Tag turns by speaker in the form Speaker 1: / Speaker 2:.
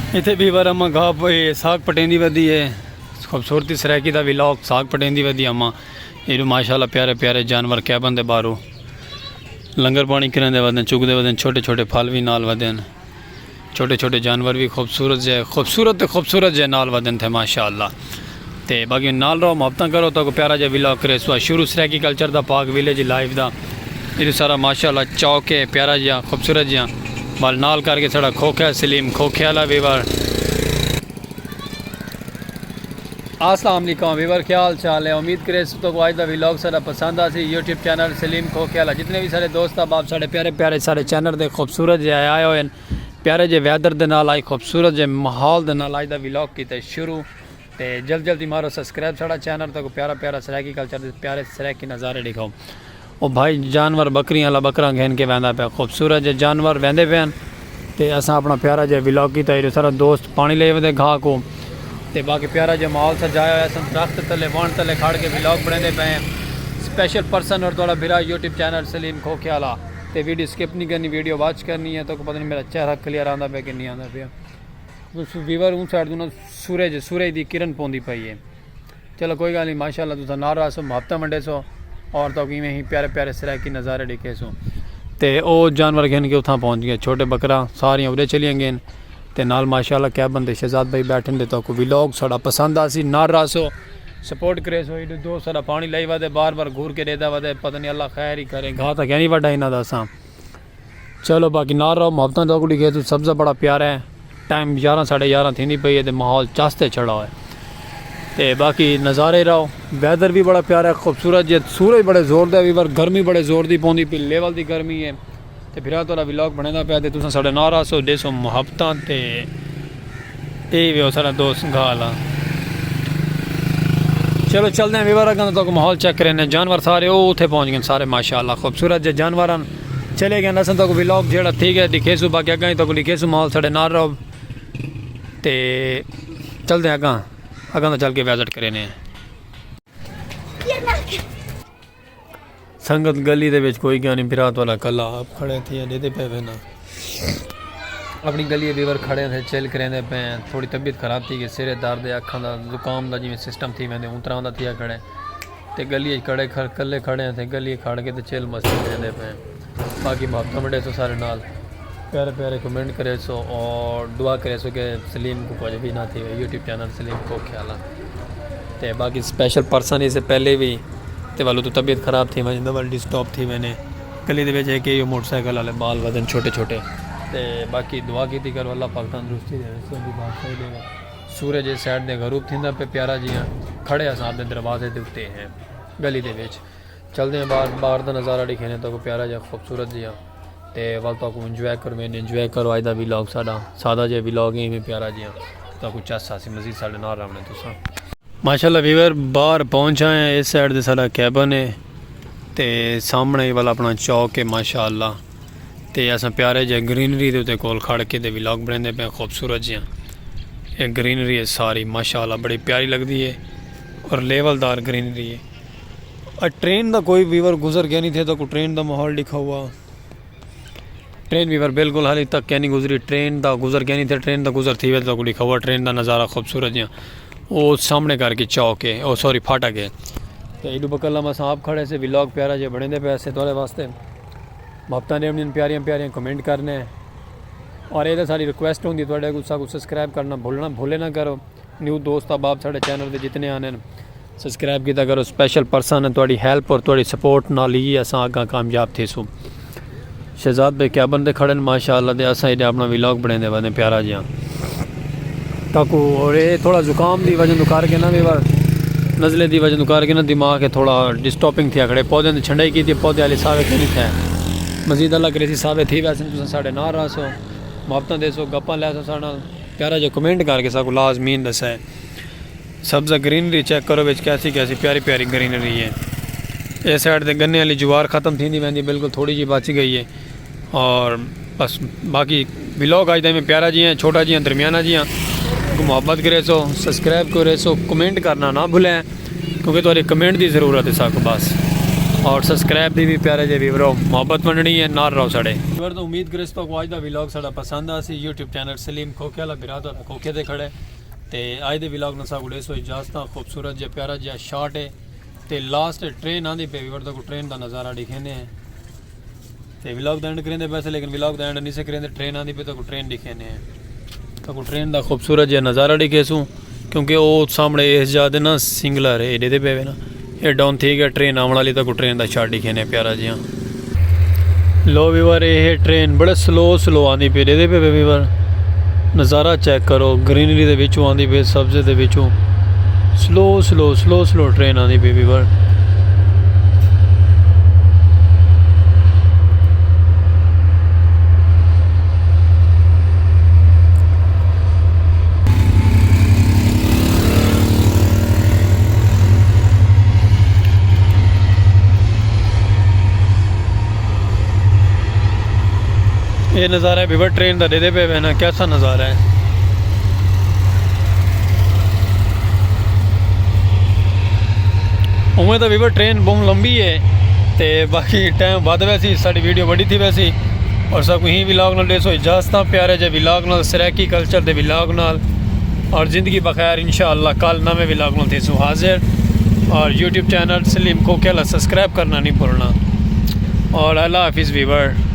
Speaker 1: इतने भी बार अम्मा घाह साग पटेंदी वधी है खूबसूरती सराकी का विलॉग साग पटेंदी वधी अम्मा ये माशाल्लाह प्यारे प्यारे जानवर क्या बंदे बाहरों लंगर पानी करेंदे वधन चुगदे वधन छोटे छोटे फल भी नाल वधन छोटे छोटे जानवर भी खूबसूरत जे नाल वधन थे माशाल्लाह। तो बाकी नाल रहो मोहब्बत करो तो प्यारा जहा विलॉग करे सो शुरू सराकी कल्चर का पाक विलेज लाइफ का ये सारा माशाल्लाह चौक है प्यारा जहा खूबसूरत जहा बाल नाल करके साड़ा खोखा सलीम खोखे वाला वीवर। अस्सलाम वालेकुम वीवर क्या हाल चाल है। उम्मीद करे तो आज का विलॉग सारा पसंद आ सी यूट्यूब चैनल सलीम खोखे वाला जितने भी सारे दोस्त आप सारे प्यारे प्यारे सारे चैनल के खूबसूरत जे आए हुए प्यारे जे वैदर के नाल आई खूबसूरत जे माहौल के नाल आज का विलॉग किया शुरू। तो जल्दी मारो सब्सक्राइब साड़ा चैनल तक प्यारा प्यारा सराकी कल्चर के प्यारे सराकी नज़ारे दिखाओ। वो भाई जानवर बकरियां ला बकरा घेन के वहदा पे खूबसूरत जे जानवर वहदे पे तो असा अपना प्यारा जो विलॉग किया सारा दोस्त पानी ले वे घाह को तो बाकी प्यारा जो माहौल सजाया हुआ सन दरख्त तले वण तले खड़ के विलॉग बनाते पे स्पेशल पर्सन और थोड़ा बिरा यूट्यूब चैनल सलीम खोखे वाला। तो वीडियो स्किप नहीं करनी वीडियो वॉच करनी है तो पता नहीं मेरा चेहरा क्लियर आता पे कि नहीं आता पे वीवर उन साइड ना सूरज की किरण पौंदी पई है। चलो कोई गल नहीं माशाल्लाह तुसा नारा सो मुहब्बत मंडे सो और तो इवें ही प्यारे प्यारे सराकी नज़ारे दिखे सो। तो वह जानवर गिन के उतना पहुँच गए छोटे बकरा सारियाँ उरे चलिया गए तो नाल माशाल्लाह क्या बंदे शहजाद भाई बैठे दे तो विलॉग साड़ा पसंद आ सी नार रहा सो सपोर्ट करे सो दो सारा पानी लाई वादे बार बार घूर के देता वादे पता नहीं अल्लाह खैर ही करे घाह तो क्या नहीं वाडा इन्हों का असा। चलो बाकी नार रहो मुहब्बत तो दिखे तो सब्ज़ा बड़ा प्यारा है टाइम 11 साढ़े 11 थी पई है तो माहौल चास्ते चढ़ा है। तो बाकी नज़ारे रहो वैदर भी बड़ा प्यारा खूबसूरत जे सूरज बड़े जोर का भी पर गर्मी बड़े जोर की पौंदी पी लेवल की गर्मी है। तो फिर थोड़ा विलॉग बने पाया तो तुम साढ़े नारा सो दे सो मुहब्बत तो सारा दोस्त गाला। चलो चलते हैं विवर अगर तो माहौल चेक करें जानवर सारे वो उठे पहुँच गए सारे माशाल्लाह खूबसूरत जे जानवर चले गए असन तो विलॉग जेड़ा ठीक है दिखे सू बाकी अगर तो लिखे सू माहौल साढ़े नार रहो तो चलते हैं अगर तो चल के विजिट करें। संगत गली दे कोई क्या नहीं बिरात वाला कला आप खड़े थे देते पे ना अपनी गली विवर खड़े थे चिल करेंदे पे थोड़ी तबीयत खराब थी कि सिरे दर्द अखा का जुकाम का जिमें सिस्टम थी वेंदे उस तरह का थी खड़े तो गली खड़े कल्ले खड़े थे गली खड़ के तो चिल मस्ती करेंदे पे बाकी मुहब्बत मंडे सो सारे नाल प्यारे प्यारे कमेंट करे सो और दुआ करे सो कि सलीम को कुछ भी ना थी यूट्यूब चैनल सलीम खोखे वाला। तो बाकी स्पेशल पर्सन इससे पहले भी तो वालों तो तबीयत खराब थी वजह वर्ल्ड स्टॉप थी मैंने गली के कि मोटरसाइकिल वाले बाल वजन छोटे छोटे तो बाकी दुआ की करो अल्लाह पाक तंदुरुस्ती दे। सूरज इस साइड के गरूब थी पे प्यारा जियाँ खड़े असां अपने दरवाजे के उत्ते हैं गली के चलते हैं बाहर का नज़ारा दिखे तो प्यारा जहा खूबसूरत जिहा तो वल तो इंजॉय करो मैंने इंजॉय करो अज का विलॉग साड़ा सादा जो विलॉग है इवें प्यारा जिहा तो चस आसी मजीद साढ़े नाल रवने तुसा माशाल्लाह वीवर बाहर पहुँच आए इस साइड से सारा कैबन है तो सामने वाला अपना चौक है माशाल्लाह। तो असा प्यारे जे ग्रीनरी के उत्ते कोल खड़ के तो विलॉग बनाते पे खूबसूरत जिहा ये ग्रीनरी है सारी माशाल्लाह बड़ी प्यारी लगती है और लेवलदार ग्रीनरी है। और ट्रेन का कोई वीवर गुजर गया नहीं थे तो ट्रेन का माहौल लिखा हुआ ट्रेन वीवर बिल्कुल हाली तक क्या नहीं गुजरी ट्रेन का गुजर गया नहीं थे ट्रेन का गुजर थी वे तो लिखा हुआ ट्रेन का नज़ारा खूबसूरत जिहा वो सामने करके चौक है ओ सॉरी फाटक है। तो इडू बकला अस आप खड़े से विलॉग प्यारा जो बने पे ऐसे थोड़े वास्ते मुहब्बत ने प्यारियां प्यारियां कमेंट करने और ये सारी रिक्वेस्ट होंगी थोड़े को सब्सक्राइब करना भूले ना करो। न्यू दोस्त अब आप साढ़े चैनल के जितने आने सब्सक्राइब किया करो स्पेशल पर्सन है थोड़ी हेल्प और थोड़ी सपोर्ट नाल ही असा आगा कामयाब थे सो। शहजाद भाई क्या बंदे खड़े माशाल्लाह दे असा अपना विलॉग बने बने प्यारा जिहा ताकू और ये थोड़ा जुकाम की वजह करके ना भी बार नज़ले की वजह करके ना दिमाग है थोड़ा डिस्टर्बिंग थी खड़े पौधे ने छंडाई की थी पौधे वाले सावे नहीं थे मजीद अल्लाह करे सावे थी वैसे तुम साढ़े ना रहा सो मुहब्बत दे सो गप्पा लै सो साढ़ा प्यारा जो कमेंट करके सबको लाजमीन दसा है। सब्ज़ा ग्रीनरी चेक करो बिच कैसी कैसी प्यारी प्यारी ग्रीनरी है। इस साइड से गन्ने वाली जुवार ख़त्म थी वैंदी बिल्कुल थोड़ी जी बच गई है और बस बाकी विलॉग आज में प्यारा जी हैं छोटा जी हैं दरमियाना जी हैं मुहब्बत करे सो सब्सक्राइब करे सो कमेंट करना ना भूलें क्योंकि तुम्हारी कमेंट की ज़रूरत है सबको बस और सब्सक्राइब भी प्यारे जे वीवरो मोहब्बत मंडनी है नाल रहो साढ़े वीवर। तो उम्मीद करें तो आज का व्लॉग साड़ा पसंद आ सी। यूट्यूब चैनल सलीम खोखे वाला बिरादर खोखे ते खड़े ते आज दे व्लॉग न सागुड़े सो इजाजत खूबसूरत जे प्यारा जे शॉट है ते लास्ट ट्रेन आंदी पे वीवर तो ट्रेन का नज़ारा दिखेने हैं ते व्लॉग दा एंड करेंदे वैसे लेकिन व्लॉग दा एंड नहीं से करेंदे ट्रेन आंदी पे तो ट्रेन दिखेने हैं तो ट्रेन का खूबसूरत जे नज़ारा दिखेसूँ क्योंकि वो सामने इस जाते ना सिंगलर है एडे दे पे ना ये डाउन थी गया ट्रेन आने वाली तो ट्रेन का शॉट दिखेने प्यारा जिहा। लो वीवर ये ट्रेन बड़े स्लो आती पे दे पे वीवर नज़ारा चेक करो ग्रीनरी दे विचों आती पे सब्ज़े दे विचों स्लो ट्रेन आती पे वीवर। ये नज़ारा है वीवर ट्रेन का दे पे है ना कैसा नज़ारा है। उमें तो वीवर ट्रेन बहुत लंबी है तो बाकी टाइम बाद वैसी साड़ी वीडियो बड़ी थी वैसी और सब यहीं व्लॉग नाल दे सो इजाजत प्यारे जे व्लॉग नाल सराकी कल्चर के व्लॉग नाल और ज़िंदगी बखैर इंशाअल्लाह कल नवे व्लॉग नाल थे सो हाजिर। और यूट्यूब चैनल सलीम खोखे वाला सब्सक्राइब करना नहीं भूलना और अल्लाह हाफिज़ वीवर।